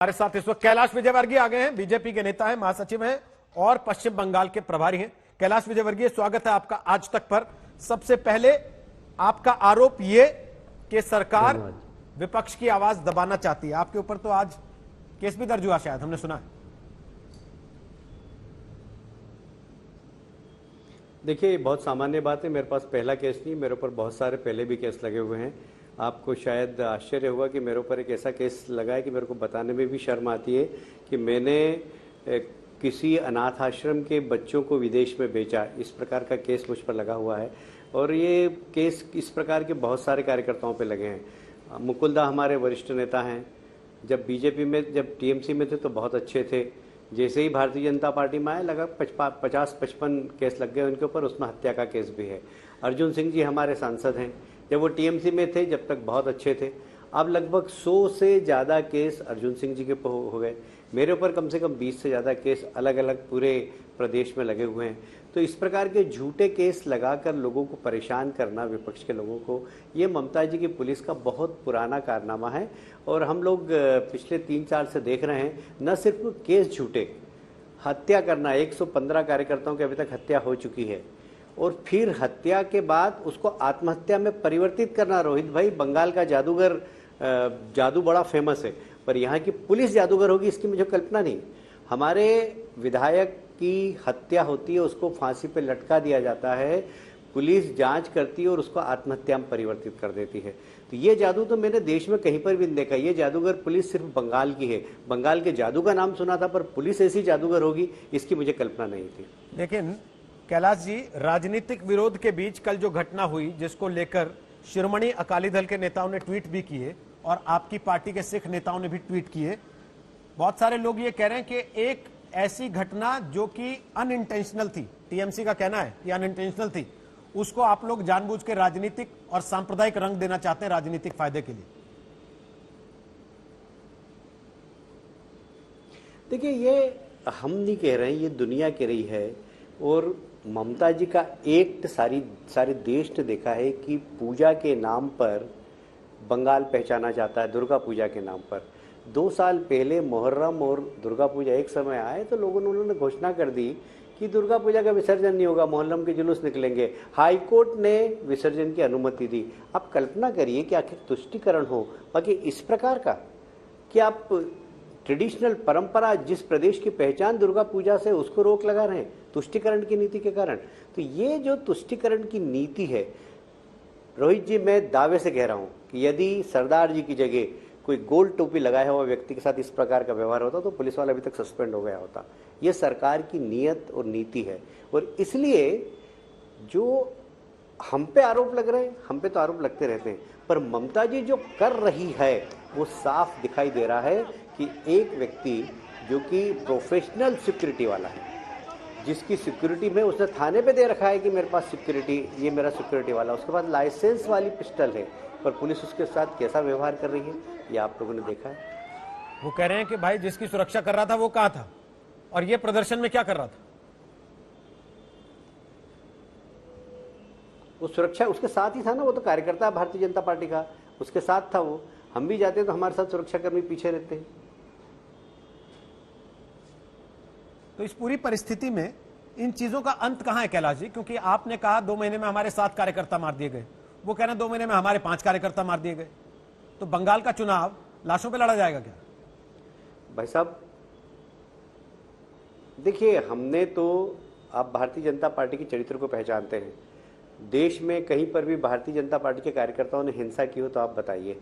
हमारे साथ इस वक्त कैलाश विजयवर्गीय आ गए हैं। बीजेपी के नेता हैं, महासचिव हैं और पश्चिम बंगाल के प्रभारी हैं। कैलाश विजयवर्गीय, स्वागत है आपका आज तक पर। सबसे पहले आपका आरोप ये कि सरकार विपक्ष की आवाज दबाना चाहती है। आपके ऊपर तो आज केस भी दर्ज हुआ, शायद हमने सुना है। देखिए, बहुत सामान्य बात है। मेरे पास पहला केस नहीं, मेरे ऊपर बहुत सारे पहले भी केस लगे हुए हैं। आपको शायद आश्चर्य हुआ कि मेरे ऊपर एक ऐसा केस लगा है कि मेरे को बताने में भी शर्म आती है कि मैंने किसी अनाथ आश्रम के बच्चों को विदेश में बेचा। इस प्रकार का केस मुझ पर लगा हुआ है और ये केस इस प्रकार के बहुत सारे कार्यकर्ताओं पे लगे हैं। मुकुल दा हमारे वरिष्ठ नेता हैं। जब बीजेपी में, जब टीएमसी में थे तो बहुत अच्छे थे। जैसे ही भारतीय जनता पार्टी में आए, लगभग 50-55 केस लग गए उनके ऊपर, उसमें हत्या का केस भी है। अर्जुन सिंह जी हमारे सांसद हैं। जब वो टीएमसी में थे जब तक बहुत अच्छे थे। अब लगभग 100 से ज़्यादा केस अर्जुन सिंह जी के हो गए। मेरे ऊपर कम से कम 20 से ज़्यादा केस अलग अलग पूरे प्रदेश में लगे हुए हैं। तो इस प्रकार के झूठे केस लगाकर लोगों को परेशान करना, विपक्ष के लोगों को, ये ममता जी की पुलिस का बहुत पुराना कारनामा है। और हम लोग पिछले 3-4 से देख रहे हैं, न सिर्फ केस झूठे, हत्या करना, 115 कार्यकर्ताओं की अभी तक हत्या हो चुकी है और फिर हत्या के बाद उसको आत्महत्या में परिवर्तित करना। रोहित भाई, बंगाल का जादूगर, जादू बड़ा फेमस है, पर यहाँ की पुलिस जादूगर होगी इसकी मुझे कल्पना नहीं। हमारे विधायक की हत्या होती है, उसको फांसी पे लटका दिया जाता है, पुलिस जांच करती है और उसको आत्महत्या में परिवर्तित कर देती है। तो ये जादू तो मैंने देश में कहीं पर भी नहीं देखा। ये जादूगर पुलिस सिर्फ बंगाल की है। बंगाल के जादू का नाम सुना था, पर पुलिस ऐसी जादूगर होगी इसकी मुझे कल्पना नहीं थी। लेकिन कैलाश जी, राजनीतिक विरोध के बीच कल जो घटना हुई, जिसको लेकर शिरोमणि अकाली दल के नेताओं ने ट्वीट भी किए और आपकी पार्टी के सिख नेताओं ने भी ट्वीट किए, बहुत सारे लोग ये कह रहे हैं कि एक ऐसी घटना जो कि अनइंटेंशनल थी, टीएमसी का कहना है कि अनइंटेंशनल थी, उसको आप लोग जानबूझ के राजनीतिक और सांप्रदायिक रंग देना चाहते हैं राजनीतिक फायदे के लिए। देखिए, ये हम नहीं कह रहे हैं, ये दुनिया कह रही है। और ममता जी का एक्ट सारे देश ने देखा है कि पूजा के नाम पर बंगाल पहचाना जाता है, दुर्गा पूजा के नाम पर। 2 साल पहले मुहर्रम और दुर्गा पूजा एक समय आए तो लोगों ने, उन्होंने घोषणा कर दी कि दुर्गा पूजा का विसर्जन नहीं होगा, मुहर्रम के जुलूस निकलेंगे। हाई कोर्ट ने विसर्जन की अनुमति दी। आप कल्पना करिए कि आखिर तुष्टिकरण हो बाकी इस प्रकार का कि आप ट्रेडिशनल परंपरा, जिस प्रदेश की पहचान दुर्गा पूजा से, उसको रोक लगा रहे हैं तुष्टिकरण की नीति के कारण। तो ये जो तुष्टिकरण की नीति है, रोहित जी, मैं दावे से कह रहा हूं कि यदि सरदार जी की जगह कोई गोल टोपी लगाया हुआ व्यक्ति के साथ इस प्रकार का व्यवहार होता तो पुलिस वाला अभी तक सस्पेंड हो गया होता। ये सरकार की नीयत और नीति है। और इसलिए जो हम पे आरोप लग रहे हैं, हम पे तो आरोप लगते रहते हैं, पर ममता जी जो कर रही है वो साफ दिखाई दे रहा है कि एक व्यक्ति जो कि प्रोफेशनल सिक्योरिटी वाला है, जिसकी सिक्योरिटी में उसने थाने पे दे रखा है कि मेरे पास सिक्योरिटी, ये मेरा सिक्योरिटी वाला, उसके पास लाइसेंस वाली पिस्टल है, पर पुलिस उसके साथ कैसा व्यवहार कर रही है ये आप लोगों ने देखा है। वो कह रहे हैं कि भाई जिसकी सुरक्षा कर रहा था वो कहाँ था और ये प्रदर्शन में क्या कर रहा था? वो सुरक्षा उसके साथ ही था ना, वो तो कार्यकर्ता है भारतीय जनता पार्टी का, उसके साथ था वो। हम भी जाते हैं तो हमारे साथ सुरक्षाकर्मी पीछे रहते हैं। तो इस पूरी परिस्थिति में इन चीजों का अंत कहां है कैलाश जी? क्योंकि आपने कहा 2 महीने में हमारे 7 कार्यकर्ता मार दिए गए, वो कह रहे हैं 2 महीने में हमारे 5 कार्यकर्ता मार दिए गए। तो बंगाल का चुनाव लाशों पे लड़ा जाएगा क्या? भाई साहब, देखिए, हमने तो, आप भारतीय जनता पार्टी के चरित्र को पहचानते हैं। देश में कहीं पर भी भारतीय जनता पार्टी के कार्यकर्ताओं ने हिंसा की हो तो आप बताइए।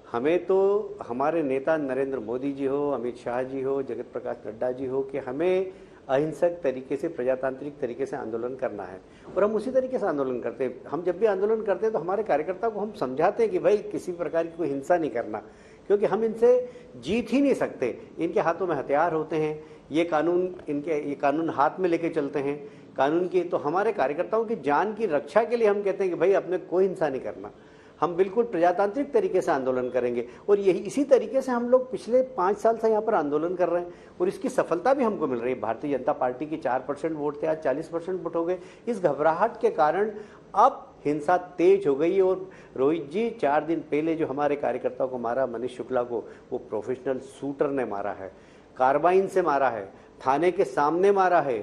हमें तो हमारे नेता नरेंद्र मोदी जी हो, अमित शाह जी हो, जगत प्रकाश नड्डा जी हो, कि हमें अहिंसक तरीके से, प्रजातांत्रिक तरीके से आंदोलन करना है और हम उसी तरीके से आंदोलन करते हैं। हम जब भी आंदोलन करते हैं तो हमारे कार्यकर्ताओं को हम समझाते हैं कि भाई किसी प्रकार की कोई हिंसा नहीं करना, क्योंकि हम इनसे जीत ही नहीं सकते। इनके हाथों में हथियार होते हैं, ये कानून हाथ में लेके चलते हैं कानून की। तो हमारे कार्यकर्ताओं की जान की रक्षा के लिए हम कहते हैं कि भाई अपने कोई हिंसा नहीं करना, हम बिल्कुल प्रजातांत्रिक तरीके से आंदोलन करेंगे। और यही इसी तरीके से हम लोग पिछले 5 साल से यहाँ पर आंदोलन कर रहे हैं और इसकी सफलता भी हमको मिल रही है। भारतीय जनता पार्टी की 4% वोट थे, आज 40% वोट हो गए। इस घबराहट के कारण अब हिंसा तेज हो गई। और रोहित जी, 4 दिन पहले जो हमारे कार्यकर्ताओं को मारा, मनीष शुक्ला को, वो प्रोफेशनल शूटर ने मारा है, कार्बाइन से मारा है, थाने के सामने मारा है,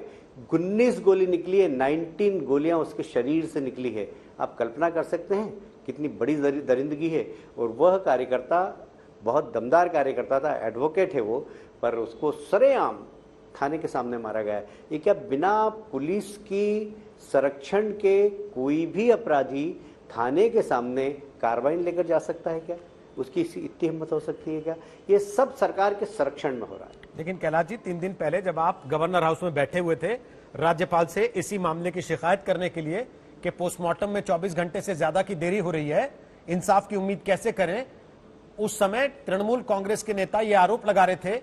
19 गोली निकली है, 19 गोलियां उसके शरीर से निकली है। आप कल्पना कर सकते हैं कितनी बड़ी दरिंदगी है। और वह कार्यकर्ता बहुत दमदार कार्यकर्ता था, एडवोकेट है वो, पर उसको सरेआम थाने के सामने मारा गया है। ये क्या बिना पुलिस की संरक्षण के कोई भी अपराधी थाने के सामने कार्बाइन लेकर जा सकता है क्या? उसकी इतनी हिम्मत हो सकती है क्या? ये सब सरकार के संरक्षण में हो रहा है। लेकिन कैलाश जी, 3 दिन पहले जब आप गवर्नर हाउस में बैठे हुए थे राज्यपाल से इसी मामले की शिकायत करने के लिए कि पोस्टमार्टम में 24 घंटे से ज्यादा की देरी हो रही है, इंसाफ की उम्मीद कैसे करें, उस समय तृणमूल कांग्रेस के नेता ये आरोप लगा रहे थे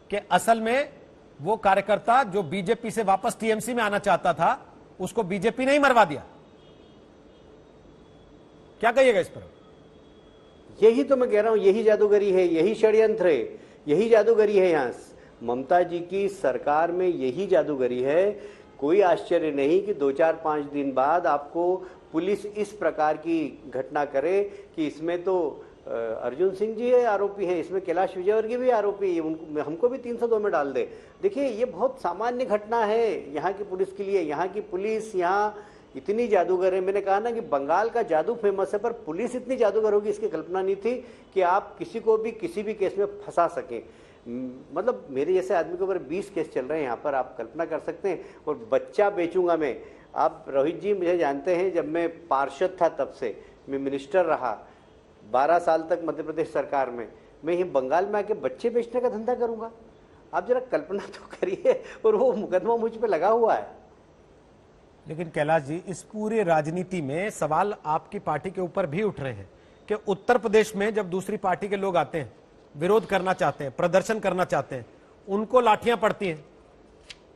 कि असल में वो कार्यकर्ता जो बीजेपी से वापस टीएमसी में आना चाहता था, उसको बीजेपी ने ही मरवा दिया। क्या कहिएगा इस पर? यही तो मैं कह रहा हूं, यही जादूगरी है, यही षड्यंत्र है, यही जादूगरी है। यहां ममता जी की सरकार में यही जादूगरी है। कोई आश्चर्य नहीं कि 2-4-5 दिन बाद आपको पुलिस इस प्रकार की घटना करे कि इसमें तो अर्जुन सिंह जी आरोपी हैं, इसमें कैलाश विजयवर्गीय भी आरोपी है, उनको हमको भी 302 में डाल दे। देखिए, ये बहुत सामान्य घटना है यहाँ की पुलिस के लिए। यहाँ की पुलिस यहाँ इतनी जादूगर है। मैंने कहा ना कि बंगाल का जादू फेमस है, पर पुलिस इतनी जादूगर होगी इसकी कल्पना नहीं थी कि आप किसी को भी किसी भी केस में फंसा सकें। मतलब मेरे जैसे आदमी के ऊपर 20 केस चल रहे हैं यहाँ पर, आप कल्पना कर सकते हैं। और बच्चा बेचूंगा मैं। आप रोहित जी मुझे जानते हैं, जब मैं पार्षद था तब से मैं मिनिस्टर रहा 12 साल तक मध्य प्रदेश सरकार में। मैं ये बंगाल में आके बच्चे बेचने का धंधा करूंगा? आप जरा कल्पना तो करिए। और वो मुकदमा मुझ पे लगा हुआ है। लेकिन कैलाश जी, इस पूरी राजनीति में सवाल आपकी पार्टी के ऊपर भी उठ रहे हैं कि उत्तर प्रदेश में जब दूसरी पार्टी के लोग आते हैं, विरोध करना चाहते हैं, प्रदर्शन करना चाहते हैं, उनको लाठियां पड़ती हैं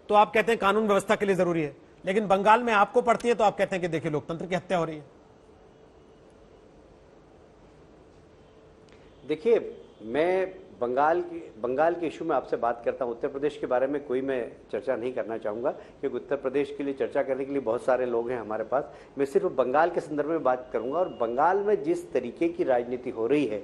तो आप कहते हैं कानून व्यवस्था के लिए जरूरी है, लेकिन बंगाल में आपको पड़ती है तो आप कहते हैं कि देखिए लोकतंत्र की हत्या हो रही है। देखिए, मैं बंगाल के इशू में आपसे बात करता हूं। उत्तर प्रदेश के बारे में कोई मैं चर्चा नहीं करना चाहूंगा, क्योंकि उत्तर प्रदेश के लिए चर्चा करने के लिए बहुत सारे लोग हैं हमारे पास। मैं सिर्फ बंगाल के संदर्भ में बात करूंगा। और बंगाल में जिस तरीके की राजनीति हो रही है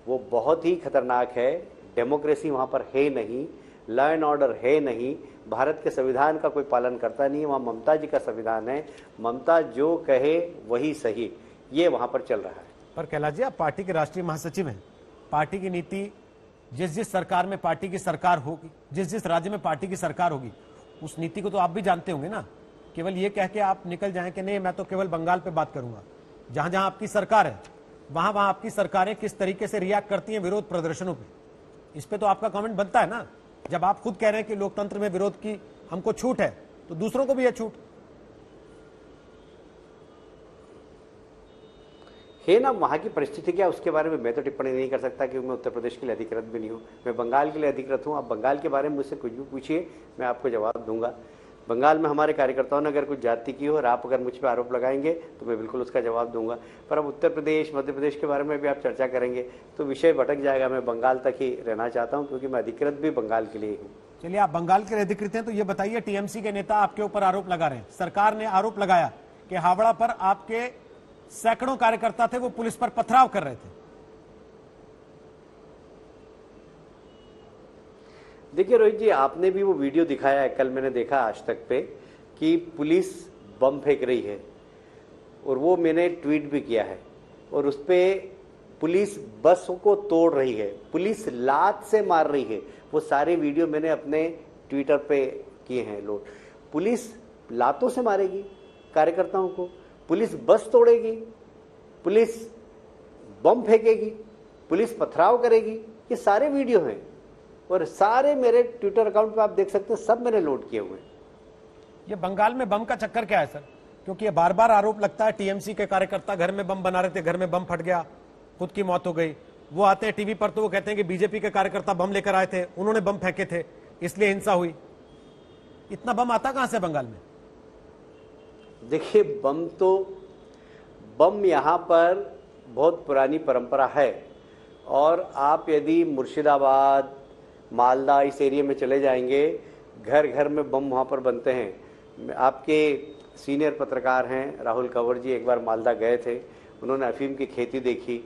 वो बहुत ही खतरनाक है। डेमोक्रेसी वहां पर है नहीं, लॉ एंड ऑर्डर है नहीं, भारत के संविधान का कोई पालन करता नहीं है। वहां ममता जी का संविधान है, ममता जो कहे वही सही, ये वहां पर चल रहा है। पर कैलाश जी, आप पार्टी के राष्ट्रीय महासचिव हैं। पार्टी की नीति जिस सरकार में पार्टी की सरकार होगी, जिस राज्य में पार्टी की सरकार होगी, उस नीति को तो आप भी जानते होंगे ना। केवल ये कह के आप निकल जाएं कि नहीं मैं तो केवल बंगाल पे बात करूंगा। जहां जहां आपकी सरकार है वहां वहां आपकी सरकारें किस तरीके से रिएक्ट करती हैं विरोध प्रदर्शनों पे, इस पे तो आपका कमेंट बनता है ना। जब आप खुद कह रहे हैं कि लोकतंत्र में विरोध की हमको छूट है, तो दूसरों को भी है छूट है ना। वहाँ की परिस्थिति क्या, उसके बारे में मैं तो टिप्पणी नहीं कर सकता, क्योंकि मैं उत्तर प्रदेश के लिए अधिकृत भी नहीं हूँ। मैं बंगाल के लिए अधिकृत हूँ। आप बंगाल के बारे में मुझसे कुछ भी पूछिए, मैं आपको जवाब दूंगा। बंगाल में हमारे कार्यकर्ताओं ने अगर कुछ जाति की हो और आप अगर मुझ पर आरोप लगाएंगे तो मैं बिल्कुल उसका जवाब दूंगा। पर अब उत्तर प्रदेश, मध्य प्रदेश के बारे में भी आप चर्चा करेंगे तो विषय भटक जाएगा। मैं बंगाल तक ही रहना चाहता हूँ, क्योंकि मैं अधिकृत भी बंगाल के लिए हूँ। चलिए, आप बंगाल के अधिकृत हैं तो ये बताइए, टीएमसी के नेता आपके ऊपर आरोप लगा रहे हैं, सरकार ने आरोप लगाया कि हावड़ा पर आपके सैकड़ों कार्यकर्ता थे, वो पुलिस पर पथराव कर रहे थे। देखिए रोहित जी, आपने भी वो वीडियो दिखाया है, कल मैंने देखा आज तक पे, कि पुलिस बम फेंक रही है, और वो मैंने ट्वीट भी किया है। और उस पर पुलिस बस को तोड़ रही है, पुलिस लात से मार रही है। वो सारे वीडियो मैंने अपने ट्विटर पे किए हैं लोड। पुलिस लातों से मारेगी कार्यकर्ताओं को, पुलिस बस तोड़ेगी, पुलिस बम फेंकेगी, पुलिस पथराव करेगी। ये सारे वीडियो हैं और सारे मेरे ट्विटर अकाउंट पे आप देख सकते हैं, सब मैंने लोड किए हुए हैं। ये बंगाल में बम का चक्कर क्या है सर? क्योंकि ये बार बार आरोप लगता है टीएमसी के कार्यकर्ता घर में बम बना रहे थे, घर में बम फट गया, खुद की मौत हो गई। वो आते हैं टीवी पर तो वो कहते हैं कि बीजेपी के कार्यकर्ता बम लेकर आए थे, उन्होंने बम फेंके थे, इसलिए हिंसा हुई। इतना बम आता कहां से बंगाल में? देखिए, बम यहाँ पर बहुत पुरानी परंपरा है। और आप यदि मुर्शिदाबाद, मालदा इस एरिया में चले जाएंगे, घर घर में बम वहाँ पर बनते हैं। आपके सीनियर पत्रकार हैं राहुल कंवर जी, एक बार मालदा गए थे, उन्होंने अफीम की खेती देखी।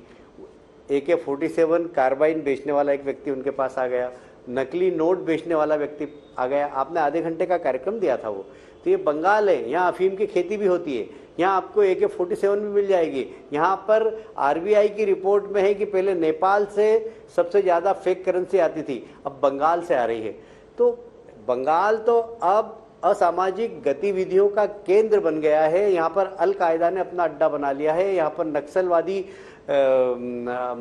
AK-47 कार्बाइन बेचने वाला एक व्यक्ति उनके पास आ गया, नकली नोट बेचने वाला व्यक्ति आ गया। आपने आधे घंटे का कार्यक्रम दिया था वो। तो ये बंगाल है, यहाँ अफीम की खेती भी होती है, यहाँ आपको AK-47 भी मिल जाएगी। यहाँ पर RBI की रिपोर्ट में है कि पहले नेपाल से सबसे ज़्यादा फेक करेंसी आती थी, अब बंगाल से आ रही है। तो बंगाल तो अब असामाजिक गतिविधियों का केंद्र बन गया है। यहाँ पर अल कायदा ने अपना अड्डा बना लिया है। यहाँ पर नक्सलवादी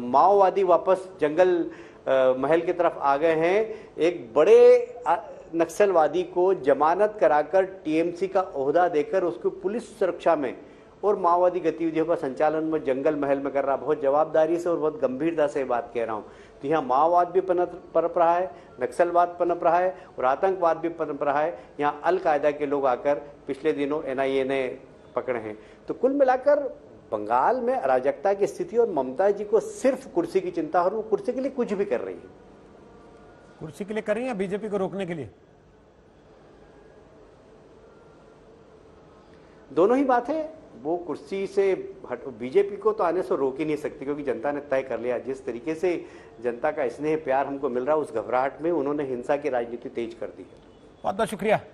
माओवादी वापस जंगल महल की तरफ आ गए हैं। एक बड़े नक्सलवादी को जमानत कराकर TMC का ओहदा देकर उसको पुलिस सुरक्षा में और माओवादी गतिविधियों का संचालन में जंगल महल में कर रहा। बहुत जवाबदारी से और बहुत गंभीरता से बात कह रहा हूँ। तो यहाँ माओवाद भी पनप रहा है, नक्सलवाद पनप रहा है और आतंकवाद भी पनप रहा है। यहाँ अल कायदा के लोग आकर पिछले दिनों NIA ने पकड़े हैं। तो कुल मिलाकर बंगाल में अराजकता की स्थिति और ममता जी को सिर्फ कुर्सी की चिंता, और वो कुर्सी के लिए कुछ भी कर रही है। कुर्सी के लिए कर रही है, बीजेपी को रोकने के लिए? दोनों ही बात है। वो कुर्सी से बीजेपी को तो आने से रोक ही नहीं सकती, क्योंकि जनता ने तय कर लिया। जिस तरीके से जनता का स्नेह प्यार हमको मिल रहा है, उस घबराहट में उन्होंने हिंसा की राजनीति तेज कर दी है। बहुत बहुत शुक्रिया।